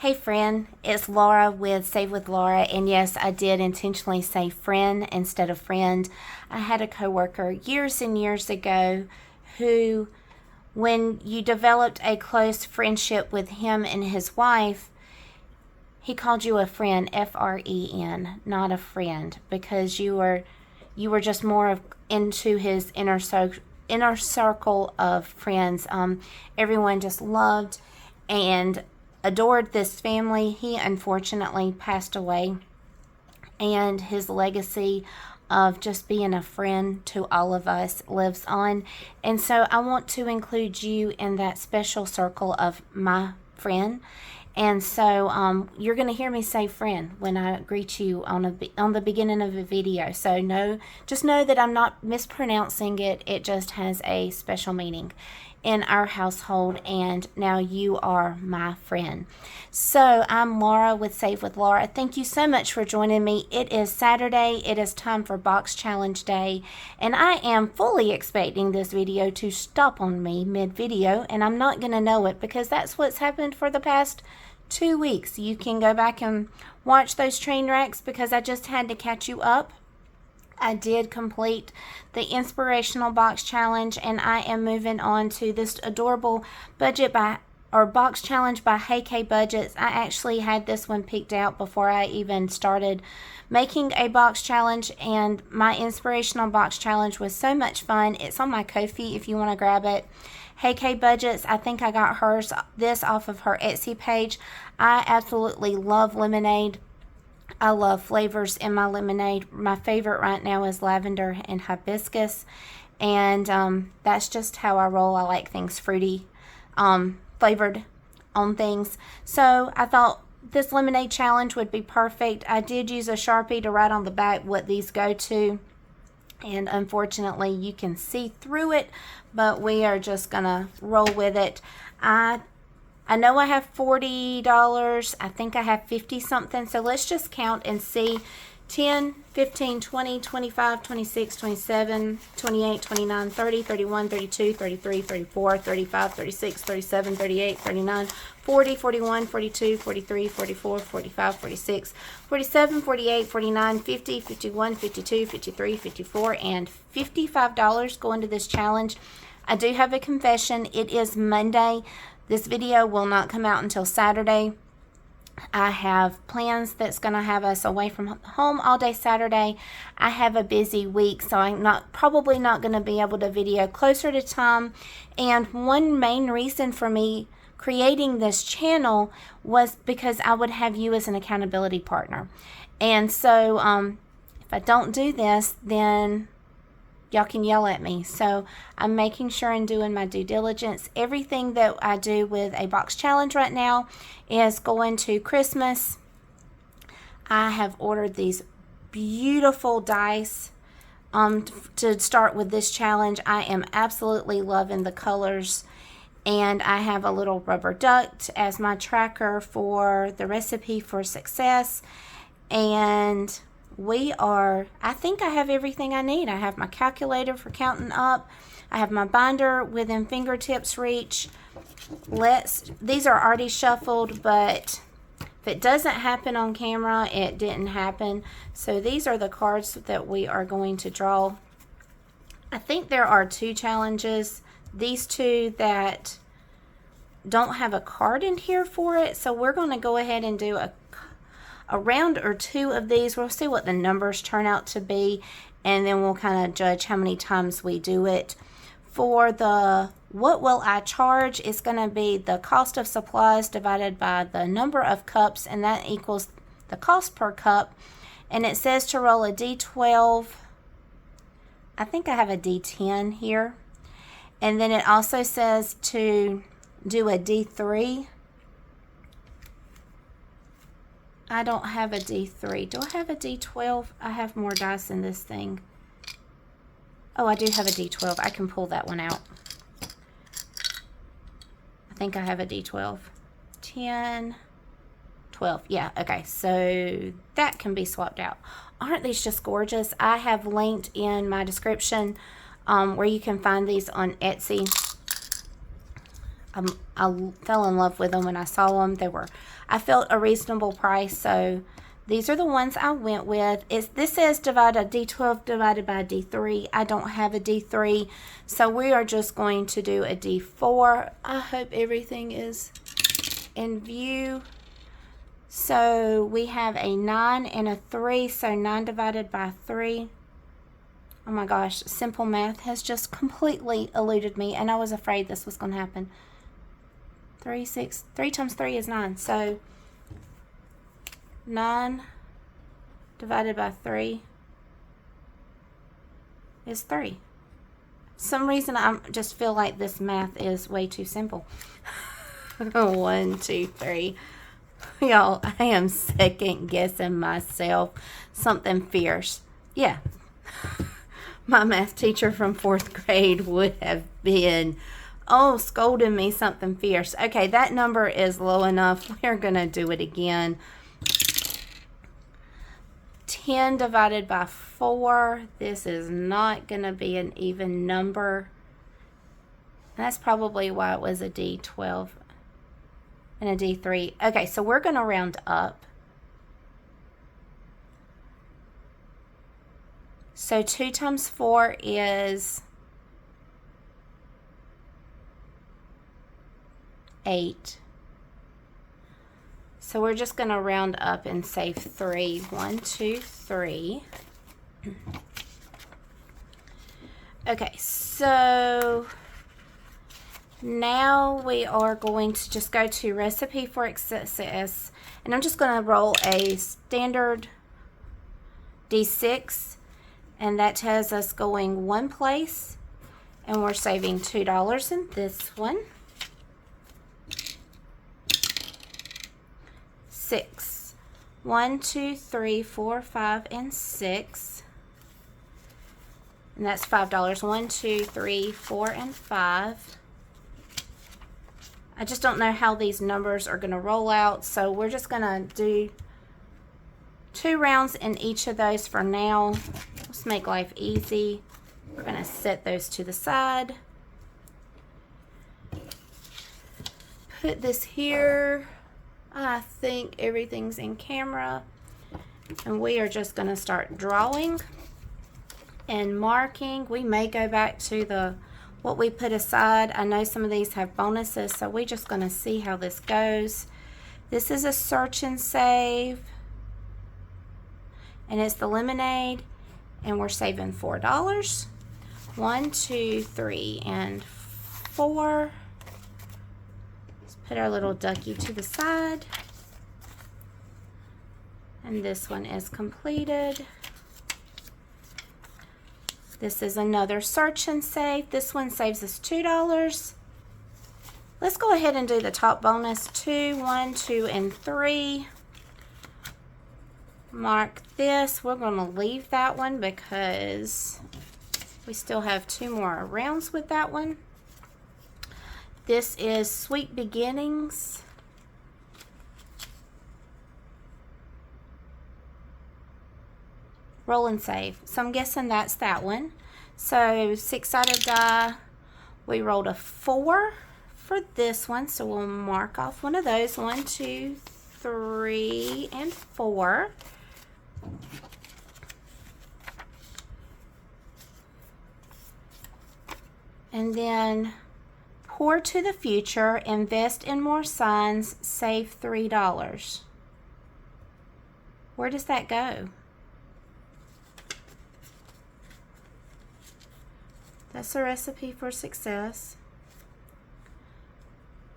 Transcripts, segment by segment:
Hey friend, it's Laura with Save with Laura, and yes, I did intentionally say friend instead of friend. I had a coworker years and years ago who, when you developed a close friendship with him and his wife, he called you a friend, F-R-E-N, not a friend, because you were just more of into his inner circle of friends. Everyone just loved and adored this family. He unfortunately passed away, and his legacy of just being a friend to all of us lives on. And so I want to include you in that special circle of my friend. And so you're going to hear me say friend when I greet you on the beginning of a video. So just know that I'm not mispronouncing it. It just has a special meaning in our household, and now you are my friend. So I'm Laura with Save with Laura. Thank you so much for joining me. It is Saturday. It is time for Box Challenge Day, and I am fully expecting this video to stop on me mid-video, and I'm not going to know it because that's what's happened for the past 2 weeks. You can go back and watch those train wrecks because I just had to catch you up. I did complete the inspirational box challenge, and I am moving on to this adorable box challenge by Hey K Budgets. I actually had this one picked out before I even started making a box challenge, and my inspirational box challenge was so much fun. It's on my Ko-fi if you want to grab it. Hey K Budgets, I think I got this off of her Etsy page. I absolutely love lemonade. I love flavors in my lemonade. My favorite right now is lavender and hibiscus, and that's just how I roll. I like things fruity, flavored on things. So I thought this lemonade challenge would be perfect. I did use a Sharpie to write on the back what these go to, and unfortunately you can see through it, but we are just gonna roll with it. I know I have $40. I think I have 50 something. So let's just count and see. 10, 15, 20, 25, 26, 27, 28, 29, 30, 31, 32, 33, 34, 35, 36, 37, 38, 39, 40, 41, 42, 43, 44, 45, 46, 47, 48, 49, 50, 51, 52, 53, 54, and $55 go into this challenge. I do have a confession. It is Monday. This video will not come out until Saturday. I have plans that's going to have us away from home all day Saturday. I have a busy week, so I'm probably not going to be able to video closer to time. And one main reason for me creating this channel was because I would have you as an accountability partner. And so if I don't do this, then y'all can yell at me. So I'm making sure and doing my due diligence. Everything that I do with a box challenge right now is going to Christmas. I have ordered these beautiful dice to start with this challenge. I am absolutely loving the colors, and I have a little rubber duck as my tracker for the recipe for success. And I think I have everything I need. I have my calculator for counting up. I have my binder within fingertips reach. These are already shuffled, but if it doesn't happen on camera, it didn't happen. So these are the cards that we are going to draw. I think there are 2 challenges. These 2 that don't have a card in here for it. So we're going to go ahead and do a round or 2 of these. We'll see what the numbers turn out to be, and then we'll kind of judge how many times we do it. For the what will I charge, it's going to be the cost of supplies divided by the number of cups, and that equals the cost per cup. And it says to roll a D12. I think I have a D10 here. And then it also says to do a D3. I don't have a D3. Do I have a D12? I have more dice in this thing. Oh, I do have a D12. I can pull that one out. I think I have a D12. 10, 12. Yeah, okay. So that can be swapped out. Aren't these just gorgeous? I have linked in my description where you can find these on Etsy. I fell in love with them when I saw them. I felt a reasonable price, so these are the ones I went with. This says D12 divided by D3. I don't have a D3, so we are just going to do a D4. I hope everything is in view. So we have a 9 and a 3, so 9 divided by 3. Oh my gosh, simple math has just completely eluded me, and I was afraid this was going to happen. 3 times 3 is 9, so 9 divided by 3 is 3. Some reason I just feel like this math is way too simple. 1, 2, 3. Y'all, I am second guessing myself. Something fierce. Yeah. My math teacher from 4th grade would have been, scolding me something fierce. Okay, that number is low enough. We're going to do it again. 10 divided by 4. This is not going to be an even number. That's probably why it was a D12 and a D3. Okay, so we're going to round up. So 2 times 4 is 8. So we're just going to round up and say 3. 1, 2, 3. Okay, so now we are going to just go to Recipe for Success, and I'm just going to roll a standard D6, and that has us going one place, and we're saving $2 in this one. 6. 1, 2, 3, 4, 5, and 6. And that's $5. 1, 2, 3, 4, and 5. I just don't know how these numbers are going to roll out, so we're just going to do 2 rounds in each of those for now. Let's make life easy. We're going to set those to the side. Put this here. I think everything's in camera. And we are just going to start drawing and marking. We may go back to what we put aside. I know some of these have bonuses, so we're just going to see how this goes. This is a search and save. And it's the lemonade. And we're saving $4. 1, 2, 3, and 4. Let's put our little ducky to the side. And this one is completed. This is another search and save. This one saves us $2. Let's go ahead and do the top bonus. 2, 1, 2, and 3. Mark this. We're going to leave that one because we still have 2 more rounds with that one. This is Sweet Beginnings. Roll and save. So I'm guessing that's that one. So 6-sided die. We rolled a 4 for this one. So we'll mark off one of those. 1, 2, 3, and 4. And then pour to the future, invest in more signs, save $3. Where does that go? That's a recipe for success.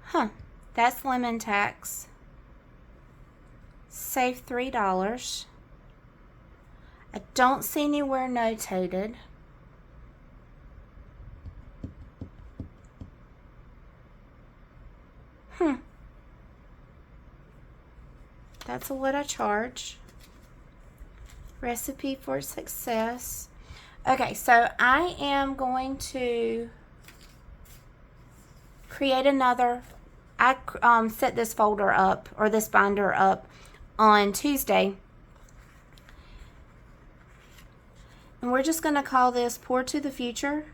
Huh, that's lemon tax. Save $3. I don't see anywhere notated. That's what I charge. Recipe for success. Okay, so I am going to create another. I set this folder up, or this binder up, on Tuesday. And we're just going to call this Pour to the Future.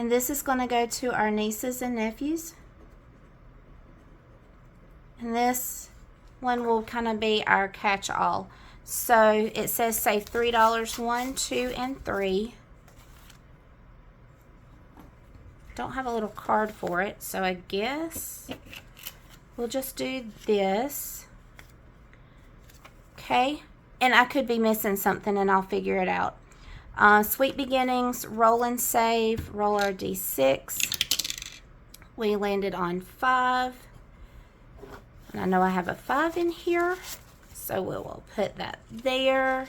And this is going to go to our nieces and nephews. And this one will kind of be our catch-all. So it says save $3, 1, 2, and 3. Don't have a little card for it, so I guess we'll just do this. Okay, and I could be missing something and I'll figure it out. Sweet Beginnings, roll and save, roll our D6. We landed on 5. And I know I have a 5 in here, so we will put that there.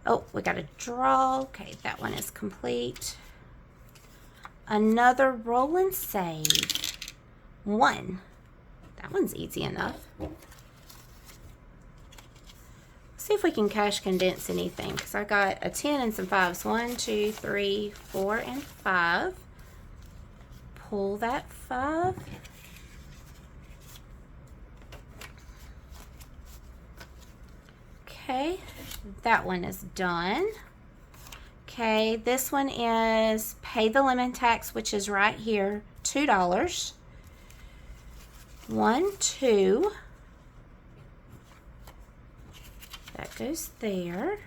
Oh, we got a draw. Okay, that one is complete. Another roll and save. 1. That one's easy enough. See if we can cash condense anything, because I got a 10 and some 5s. 1, 2, 3, 4, and 5. Pull that 5. Okay, that one is done. Okay, this one is pay the lemon tax, which is right here, $2. 1, 2. That goes there.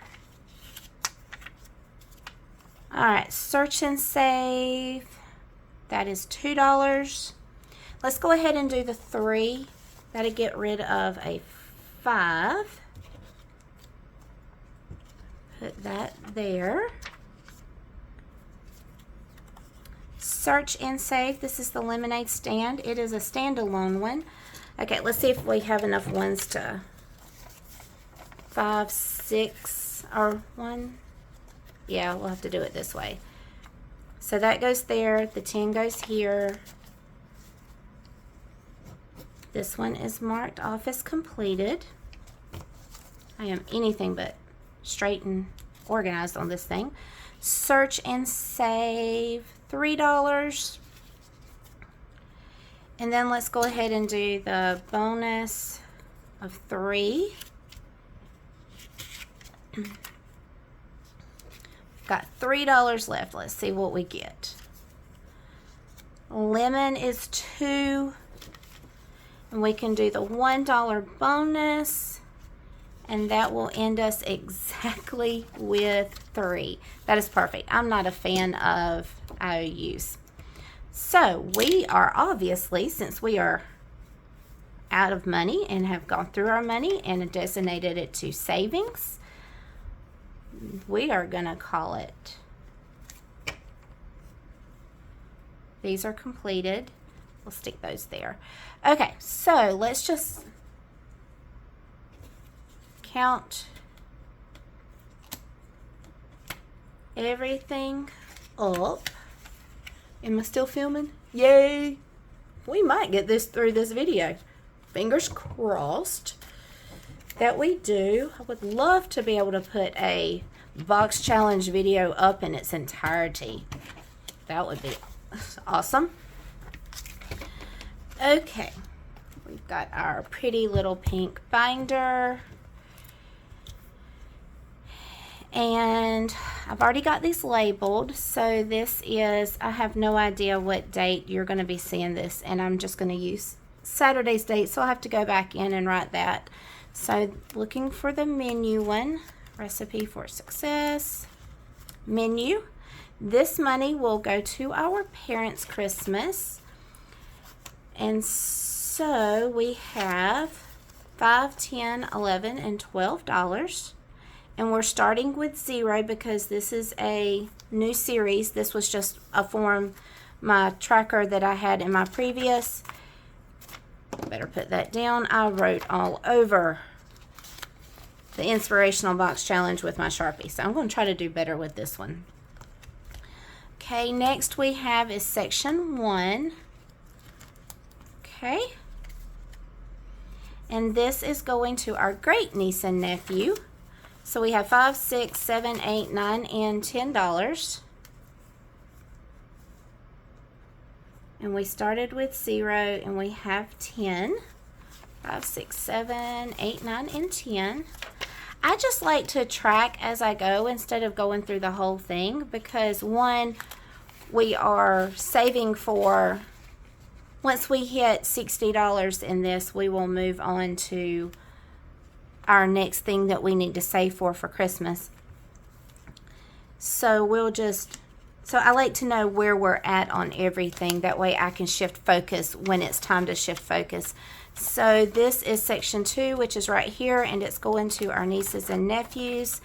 All right, search and save. That is $2. Let's go ahead and do the 3. That'll get rid of a 5. Put that there. Search and save. This is the lemonade stand. It is a standalone one. Okay, let's see if we have enough ones to 5, 6, or 1. Yeah, we'll have to do it this way. So that goes there. The 10 goes here. This one is marked off as completed. I am anything but straight and organized on this thing. Search and save, $3. And then let's go ahead and do the bonus of 3. Got $3 left. Let's see what we get. Lemon is 2. And we can do the $1 bonus. And that will end us exactly with 3. That is perfect. I'm not a fan of IOUs. So we are obviously, since we are out of money and have gone through our money and designated it to savings, we are going to call it. These are completed. We'll stick those there. Okay, so let's just count everything up. Am I still filming? Yay! We might get this through this video. Fingers crossed that we do. I would love to be able to put a box challenge video up in its entirety. That would be awesome. Okay, we've got our pretty little pink binder. And I've already got these labeled. So this is, I have no idea what date you're going to be seeing this. And I'm just going to use Saturday's date. So I'll have to go back in and write that. So looking for the menu one. Recipe for success. Menu. This money will go to our parents' Christmas. And so we have $5, $10, $11, and $12. And we're starting with 0 because this is a new series. This was just a form, my tracker that I had in my previous. Better put that down. I wrote all over the inspirational box challenge with my Sharpie. So I'm going to try to do better with this one. Okay, next we have is section 1. Okay. And this is going to our great niece and nephew. So we have $5, $6, $7, $8, $9, and $10. And we started with 0 and we have 10. 5, 6, 7, 8, 9, and 10. I just like to track as I go instead of going through the whole thing because one, we are saving for, once we hit $60 in this, we will move on to our next thing that we need to save for Christmas. So so I like to know where we're at on everything. That way I can shift focus when it's time to shift focus. So this is section 2, which is right here, and it's going to our nieces and nephews.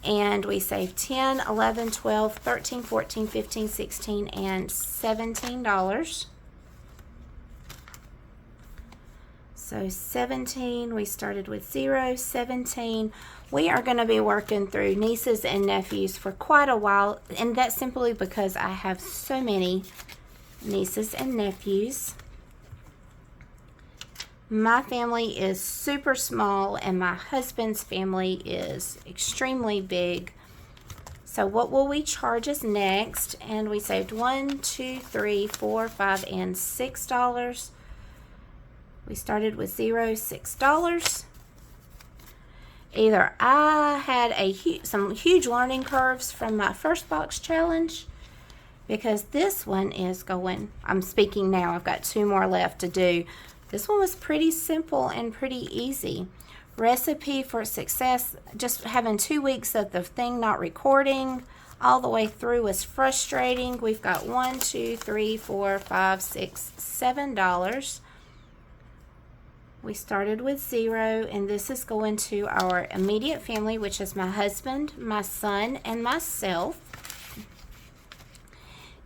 And we save $10, $11, $12, $13, $14, $15, $16, and $17. So 17, we started with 0, 17. We are going to be working through nieces and nephews for quite a while, and that's simply because I have so many nieces and nephews. My family is super small, and my husband's family is extremely big. So what will we charge us next? And we saved $1, $2, $3, $4, $5, and $6. We started with 0, $6. Either I had some huge learning curves from my first box challenge, because this one is going, I'm speaking now, I've got 2 more left to do. This one was pretty simple and pretty easy. Recipe for success, just having 2 weeks of the thing not recording all the way through was frustrating. We've got $1, $2, $3, $4, $5, $6, $7. We started with 0, and this is going to our immediate family, which is my husband, my son, and myself.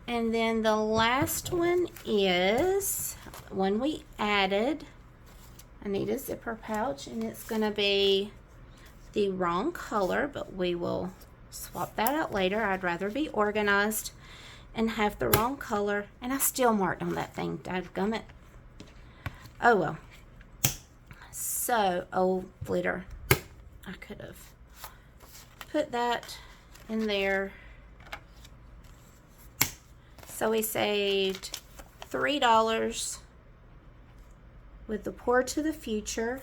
And then the last one is one we added. I need a zipper pouch, and it's going to be the wrong color, but we will swap that out later. I'd rather be organized and have the wrong color, and I still marked on that thing. Dadgummit. Oh well. So, oh, glitter. I could have put that in there. So we saved $3 with the Pour to the Future.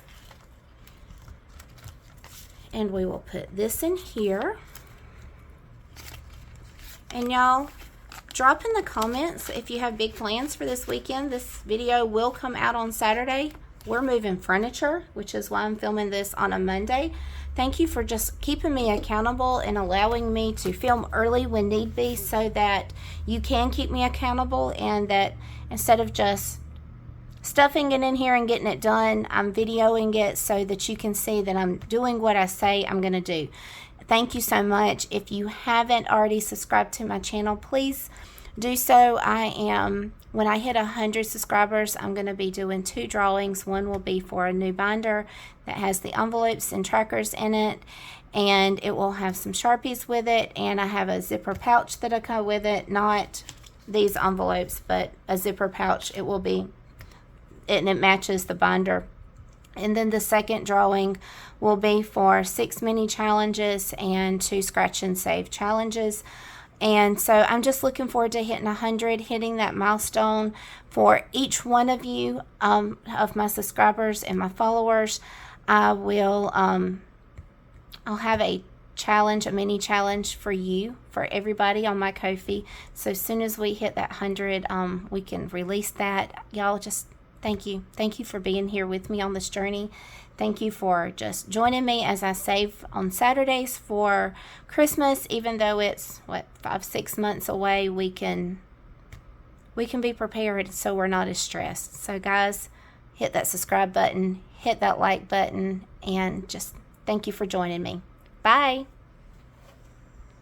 And we will put this in here. And y'all, drop in the comments if you have big plans for this weekend. This video will come out on Saturday. We're moving furniture, which is why I'm filming this on a Monday. Thank you for just keeping me accountable and allowing me to film early when need be, so that you can keep me accountable, and that instead of just stuffing it in here and getting it done, I'm videoing it so that you can see that I'm doing what I say I'm going to do. Thank you so much. If you haven't already subscribed to my channel, please do so. When I hit 100 subscribers, I'm going to be doing 2 drawings. One will be for a new binder that has the envelopes and trackers in it, and it will have some Sharpies with it, and I have a zipper pouch that'll come with it, not these envelopes, but a zipper pouch. It will be, and it matches the binder. And then the second drawing will be for 6 mini challenges and 2 scratch and save challenges. And so I'm just looking forward to hitting 100, hitting that milestone for each one of you, of my subscribers and my followers. I'll have a challenge, a mini challenge for you, for everybody on my Ko-fi. So as soon as we hit that 100, we can release that. Y'all, just thank you. Thank you for being here with me on this journey. Thank you for just joining me as I save on Saturdays for Christmas. Even though it's, 5-6 months away, we can be prepared so we're not as stressed. So guys, hit that subscribe button, hit that like button, and just thank you for joining me. Bye.